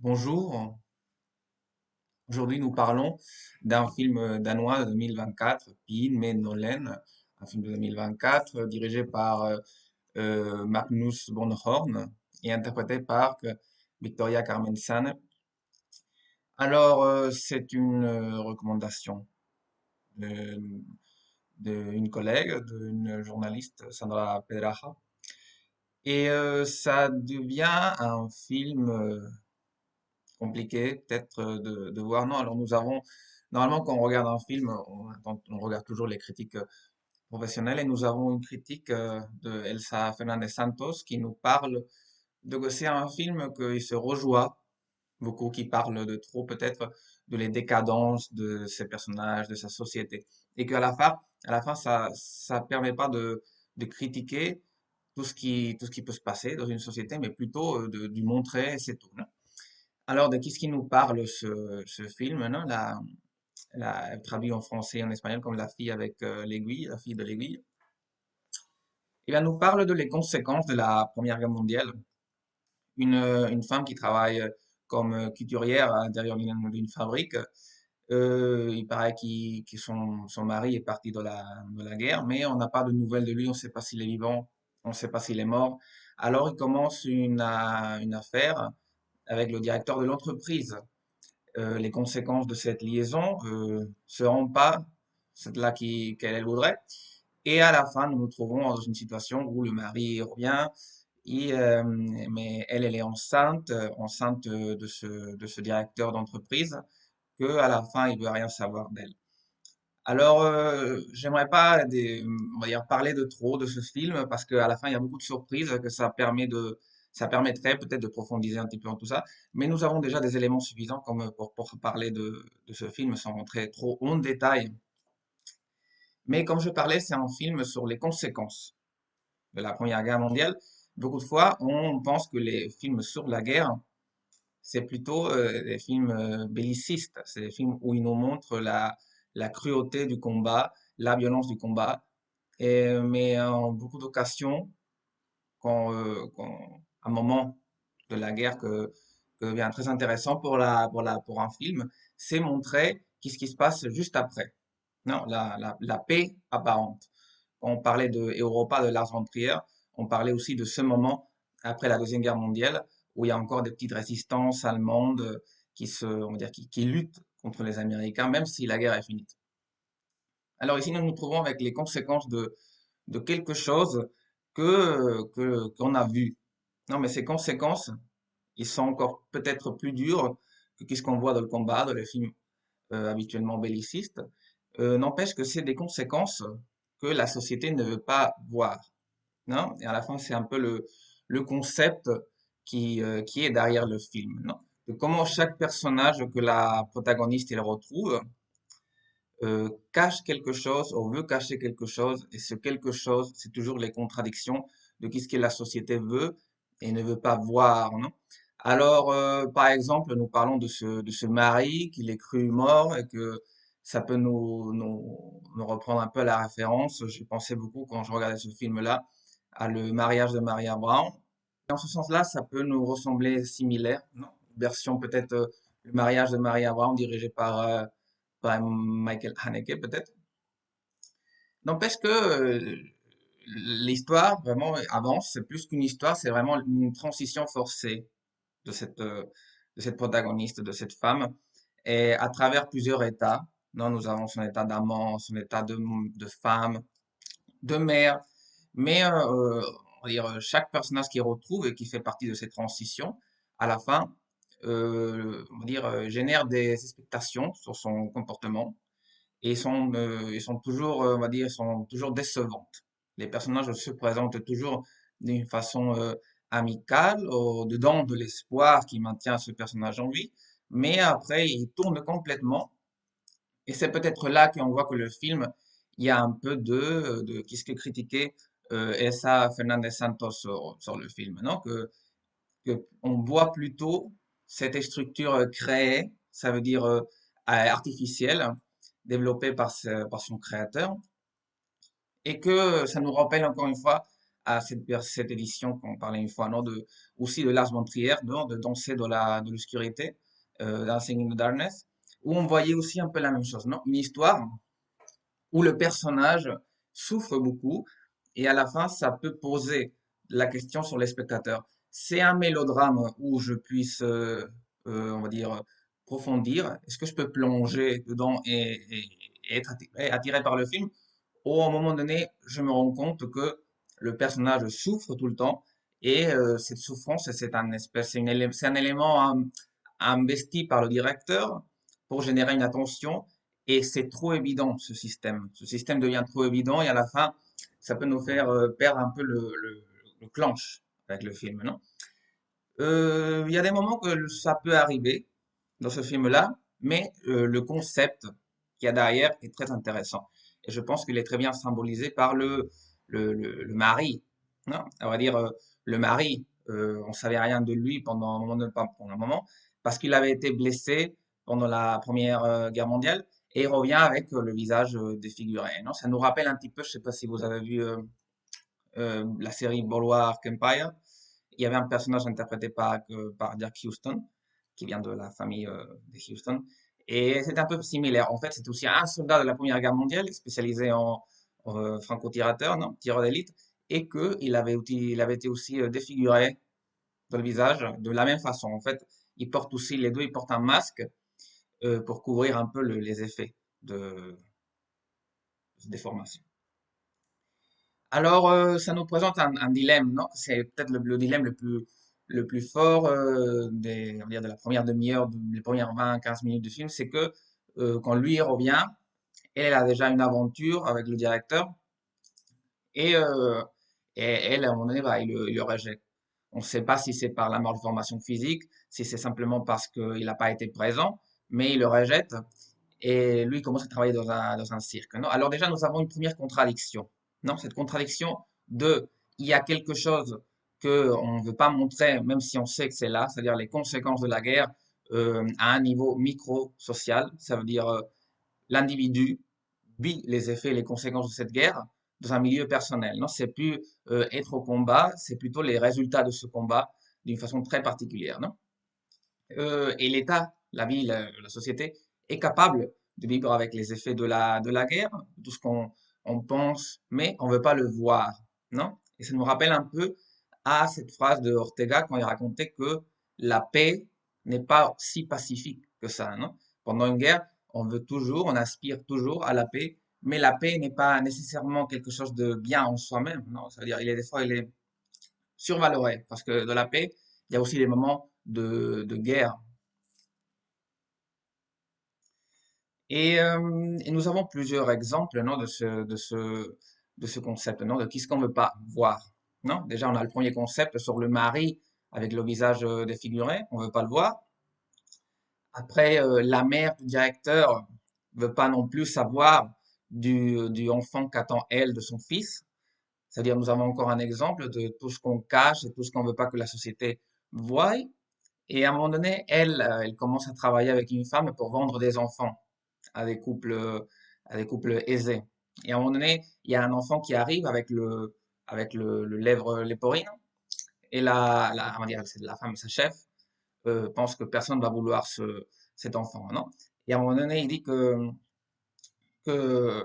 Bonjour, aujourd'hui nous parlons d'un film danois de 2024, Pin med Nolan, un film de 2024 dirigé par Magnus Bonhorn et interprété par Victoria Carmensan. Alors, c'est une recommandation de- d'une collègue, d'une journaliste, Sandra Pedraja, et ça devient un film compliqué peut-être de voir. Non, alors nous avons, normalement quand on regarde un film, on regarde toujours les critiques professionnelles et nous avons une critique de Elsa Fernandez Santos qui nous parle de que c'est un film qu'il se rejoint beaucoup, qui parle de trop peut-être de les décadences de ses personnages, de sa société. Et qu'à la fin, ça permet pas de critiquer tout ce qui peut se passer dans une société, mais plutôt du montrer, et c'est tout, non. Alors, de qu'est-ce qui nous parle ce film, non? Traduit en français et en espagnol comme La fille avec l'aiguille, la fille de l'aiguille. Il nous parle de les conséquences de la Première Guerre mondiale. Une femme qui travaille comme couturière à l'intérieur d'une fabrique. Il paraît que son mari est parti de la guerre, mais on n'a pas de nouvelles de lui, on ne sait pas s'il est vivant, on ne sait pas s'il est mort. Alors, il commence une affaire avec le directeur de l'entreprise. Les conséquences de cette liaison seront pas celles-là qu'elle voudrait. Et à la fin, nous nous trouvons dans une situation où le mari revient, mais elle est enceinte, enceinte de ce directeur d'entreprise, que à la fin, il veut rien savoir d'elle. Alors, j'aimerais pas, on va dire, parler de trop de ce film parce qu'à la fin, il y a beaucoup de surprises que ça permettrait peut-être de profondiser un petit peu en tout ça. Mais nous avons déjà des éléments suffisants comme pour parler de ce film sans rentrer trop en détail. Mais comme je parlais, c'est un film sur les conséquences de la Première Guerre mondiale. Beaucoup de fois, on pense que les films sur la guerre, c'est plutôt des films bellicistes. C'est des films où ils nous montrent la cruauté du combat, la violence du combat. Mais en beaucoup d'occasions, un moment de la guerre que devient très intéressant pour un film, c'est montrer qu'est-ce qui se passe juste après. Non, la paix apparente. Quand on parlait de Europa de Lars von Trier, on parlait aussi de ce moment après la Deuxième Guerre mondiale où il y a encore des petites résistances allemandes on va dire, qui luttent contre les Américains, même si la guerre est finie. Alors ici, nous nous trouvons avec les conséquences de quelque chose qu'on a vu. Non, mais ces conséquences, ils sont encore peut-être plus dures que ce qu'on voit dans le combat, dans les films habituellement bellicistes. N'empêche que c'est des conséquences que la société ne veut pas voir. Non? Et à la fin, c'est un peu le concept qui est derrière le film. Non? De comment chaque personnage que la protagoniste il retrouve cache quelque chose ou veut cacher quelque chose, et ce quelque chose, c'est toujours les contradictions de qu'est-ce que la société veut et ne veut pas voir, non? Alors, par exemple, nous parlons de ce mari qu'il est cru mort et que ça peut nous reprendre un peu la référence. J'ai pensé beaucoup quand je regardais ce film-là à le mariage de Maria Brown. Dans ce sens-là, ça peut nous ressembler similaire, non? Version peut-être le mariage de Maria Brown dirigé par Michael Haneke peut-être. N'empêche que l'histoire vraiment avance, c'est plus qu'une histoire, c'est vraiment une transition forcée de de cette protagoniste, de cette femme, et à travers plusieurs états. Non, nous avons son état d'amant, son état de femme, de mère, mais on va dire, chaque personnage qui retrouve et qui fait partie de cette transition, à la fin, on va dire, génère des expectations sur son comportement et ils sont toujours, on va dire, ils sont toujours décevantes. Les personnages se présentent toujours d'une façon amicale, au-dedans de l'espoir qui maintient ce personnage en vie, mais après, ils tournent complètement et c'est peut-être là qu'on voit que le film, il y a un peu qu'est-ce que critiquait Elsa Fernandez Santos sur le film, non? Que on voit plutôt cette structure créée, ça veut dire artificielle, développée par son créateur, et que ça nous rappelle encore une fois à cette édition qu'on parlait une fois, non, aussi de Lars von Trier, non, de Danser de l'obscurité, Dancing in the Darkness, où on voyait aussi un peu la même chose, non? Une histoire où le personnage souffre beaucoup et à la fin, ça peut poser la question sur les spectateurs. C'est un mélodrame où je puisse, on va dire, profondir. Est-ce que je peux plonger dedans et être attiré par le film? Ou à un moment donné, je me rends compte que le personnage souffre tout le temps et cette souffrance, c'est un élément investi par le directeur pour générer une attention et c'est trop évident ce système. Ce système devient trop évident et à la fin, ça peut nous faire perdre un peu le clench avec le film, non? Il y a des moments que ça peut arriver dans ce film-là, mais le concept qu'il y a derrière est très intéressant. Et je pense qu'il est très bien symbolisé par le mari. Non? On va dire, le mari, on savait rien de lui pendant un moment, pas pendant un moment, parce qu'il avait été blessé pendant la Première Guerre mondiale, et il revient avec le visage défiguré. Non? Ça nous rappelle un petit peu, je sais pas si vous avez vu la série Boardwalk Empire. Il y avait un personnage interprété par Jack Houston, qui vient de la famille de Houston. Et c'est un peu similaire. En fait, c'est aussi un soldat de la Première Guerre mondiale, spécialisé en franco-tirateur, non, tireur d'élite, et il avait été aussi défiguré dans le visage de la même façon. En fait, il porte aussi, les deux, ils portent un masque pour couvrir un peu les effets de déformation. Alors, ça nous présente un dilemme, non? C'est peut-être le dilemme le plus fort on va dire de la première demi-heure, des premières 20-15 minutes du film, c'est que quand lui revient, elle a déjà une aventure avec le directeur et, euh, et elle, à un moment donné, bah, il le rejette. On ne sait pas si c'est par la malformation physique, si c'est simplement parce qu'il n'a pas été présent, mais il le rejette et lui il commence à travailler dans un cirque, non? Alors déjà, nous avons une première contradiction, non? Cette contradiction de, il y a quelque chose que on ne veut pas montrer, même si on sait que c'est là, c'est-à-dire les conséquences de la guerre à un niveau micro-social, ça veut dire l'individu vit les effets et les conséquences de cette guerre dans un milieu personnel, non? C'est plus être au combat, c'est plutôt les résultats de ce combat d'une façon très particulière, non? Et l'État, la ville, la société est capable de vivre avec les effets de la guerre, tout ce qu'on on pense, mais on veut pas le voir, non? Et ça nous rappelle un peu à cette phrase de Ortega quand il racontait que la paix n'est pas si pacifique que ça, non? Pendant une guerre, on veut toujours, on aspire toujours à la paix, mais la paix n'est pas nécessairement quelque chose de bien en soi-même, non? Ça veut dire, des fois, il est survaloré, parce que de la paix, il y a aussi des moments de guerre. Et nous avons plusieurs exemples, non, de ce concept, non, de qu'est-ce qu'on ne veut pas voir, non? Déjà, on a le premier concept sur le mari avec le visage défiguré, on ne veut pas le voir. Après, la mère du directeur veut pas non plus savoir du enfant qu'attend elle de son fils. C'est-à-dire, nous avons encore un exemple de tout ce qu'on cache et tout ce qu'on ne veut pas que la société voie. Et à un moment donné, elle commence à travailler avec une femme pour vendre des enfants à des couples aisés. Et à un moment donné, il y a un enfant qui arrive avec le lèvre léporine. Et on va dire, c'est la femme, sa chef, pense que personne ne va vouloir cet enfant, non? Et à un moment donné, il dit que, que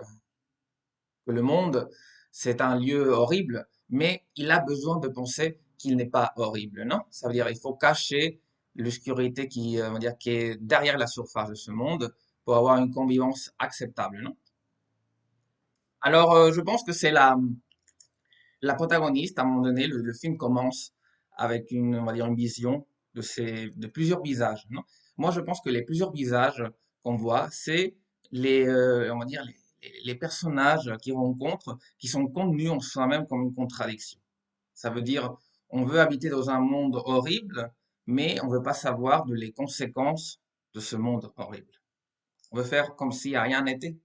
le monde, c'est un lieu horrible, mais il a besoin de penser qu'il n'est pas horrible, non? Ça veut dire il faut cacher l'obscurité on va dire, qui est derrière la surface de ce monde pour avoir une convivence acceptable, non? Alors, je pense que c'est la protagoniste, à un moment donné, le film commence avec on va dire, une vision de plusieurs visages, non? Moi, je pense que les plusieurs visages qu'on voit, c'est on va dire, les personnages qu'ils rencontrent, qui sont contenus en soi-même comme une contradiction. Ça veut dire, on veut habiter dans un monde horrible, mais on veut pas savoir les conséquences de ce monde horrible. On veut faire comme si rien n'était.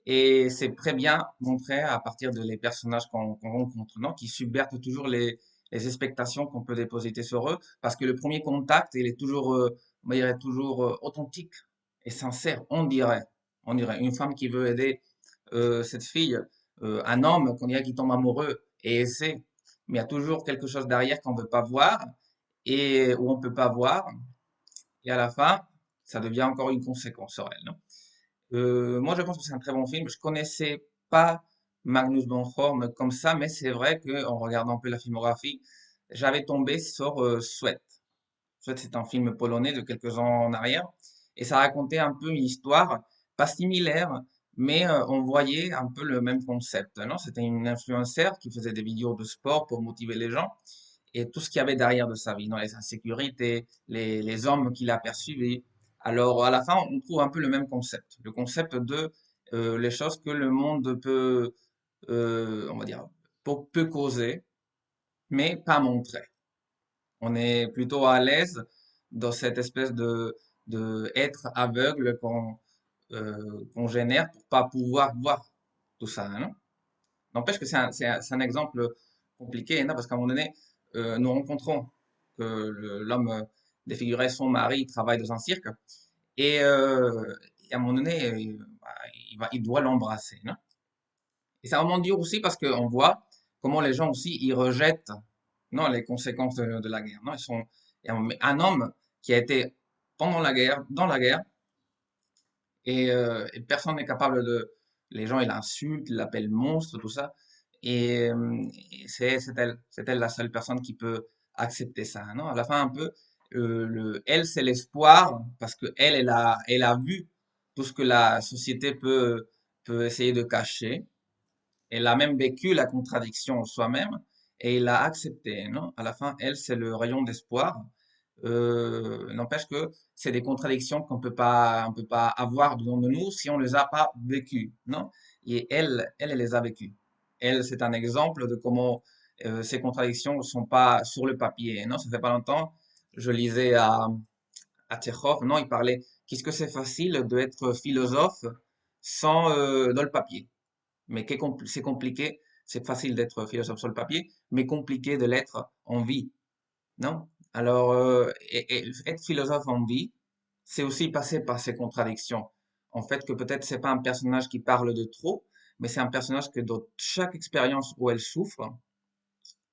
Et c'est très bien montré à partir de les personnages qu'on rencontre, non? Qui subvertent toujours les expectations qu'on peut déposer sur eux, parce que le premier contact, il est toujours, on dirait toujours authentique et sincère, on dirait. On dirait une femme qui veut aider cette fille, un homme qu'on dirait qui tombe amoureux et essaie. Mais il y a toujours quelque chose derrière qu'on ne veut pas voir et où on ne peut pas voir. Et à la fin, ça devient encore une conséquence sur elle, non? Moi, je pense que c'est un très bon film. Je connaissais pas Magnus Bonhomme comme ça, mais c'est vrai qu'en regardant un peu la filmographie, j'avais tombé sur Sweat. Sweat, c'est un film polonais de quelques ans en arrière, et ça racontait un peu une histoire pas similaire, mais on voyait un peu le même concept, non? C'était une influenceur qui faisait des vidéos de sport pour motiver les gens, et tout ce qu'il y avait derrière de sa vie, dans les insécurités, les hommes qu'il a perçus. Alors, à la fin, on trouve un peu le même concept. Le concept de les choses que le monde peut, on va dire, peut causer, mais pas montrer. On est plutôt à l'aise dans cette espèce de être aveugle qu'on génère pour pas pouvoir voir tout ça, non? N'empêche que c'est un exemple compliqué, non? Parce qu'à un moment donné, nous rencontrons que l'homme défiguré, son mari, il travaille dans un cirque, et à un moment donné, bah, il doit l'embrasser, non? Et c'est un moment dur aussi parce qu'on voit comment les gens aussi, ils rejettent, non, les conséquences de la guerre, non? Il y a un homme qui a été pendant la guerre, dans la guerre, et personne n'est capable de. Les gens, ils l'insultent, ils l'appellent monstre, tout ça. Et c'est elle la seule personne qui peut accepter ça, non? À la fin, un peu, elle, c'est l'espoir, parce que elle a vu tout ce que la société peut essayer de cacher. Elle a même vécu la contradiction en soi-même et il l'a accepté, non? À la fin, elle, c'est le rayon d'espoir. N'empêche que c'est des contradictions qu'on peut pas avoir dedans de nous si on les a pas vécues, non? Et elle les a vécues. Elle, c'est un exemple de comment ces contradictions ne sont pas sur le papier, non? Ça fait pas longtemps, je lisais à Tchekhov, non? Il parlait qu'est-ce que c'est facile d'être philosophe sans dans le papier. Mais c'est compliqué, c'est facile d'être philosophe sur le papier, mais compliqué de l'être en vie, non? Alors, et être philosophe en vie, c'est aussi passer par ces contradictions. En fait, que peut-être c'est pas un personnage qui parle de trop, mais c'est un personnage que dans chaque expérience où elle souffre,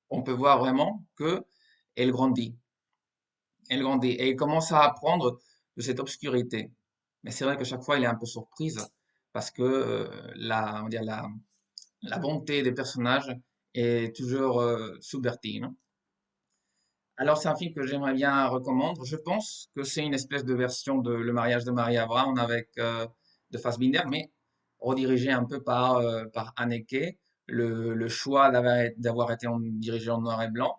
on peut voir vraiment que elle grandit. Elle grandit et elle commence à apprendre de cette obscurité. Mais c'est vrai que chaque fois, elle est un peu surprise parce que on va dire la bonté des personnages est toujours subvertie, non? Alors, c'est un film que j'aimerais bien recommander. Je pense que c'est une espèce de version de Le mariage de Maria Brown avec de Fassbinder, mais redirigé un peu par Haneke. Le choix d'avoir été dirigé en noir et blanc,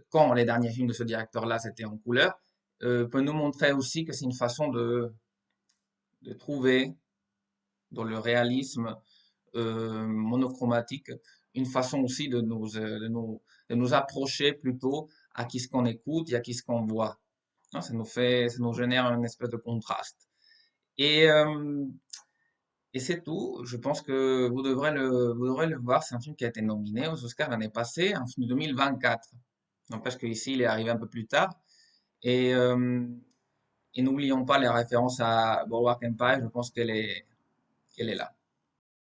quand les derniers films de ce directeur-là, c'était en couleur, peut nous montrer aussi que c'est une façon de trouver dans le réalisme monochromatique, une façon aussi de nous approcher plutôt à qui ce qu'on écoute et à qui ce qu'on voit. Non, ça nous génère une espèce de contraste. Et, euh, et c'est tout. Je pense que vous devrez le voir. C'est un film qui a été nominé aux Oscars l'année passée, un film de 2024. N'empêche qu'ici, il est arrivé un peu plus tard. Et, euh, et n'oublions pas les références à Boardwalk Empire. Je pense qu'elle est là.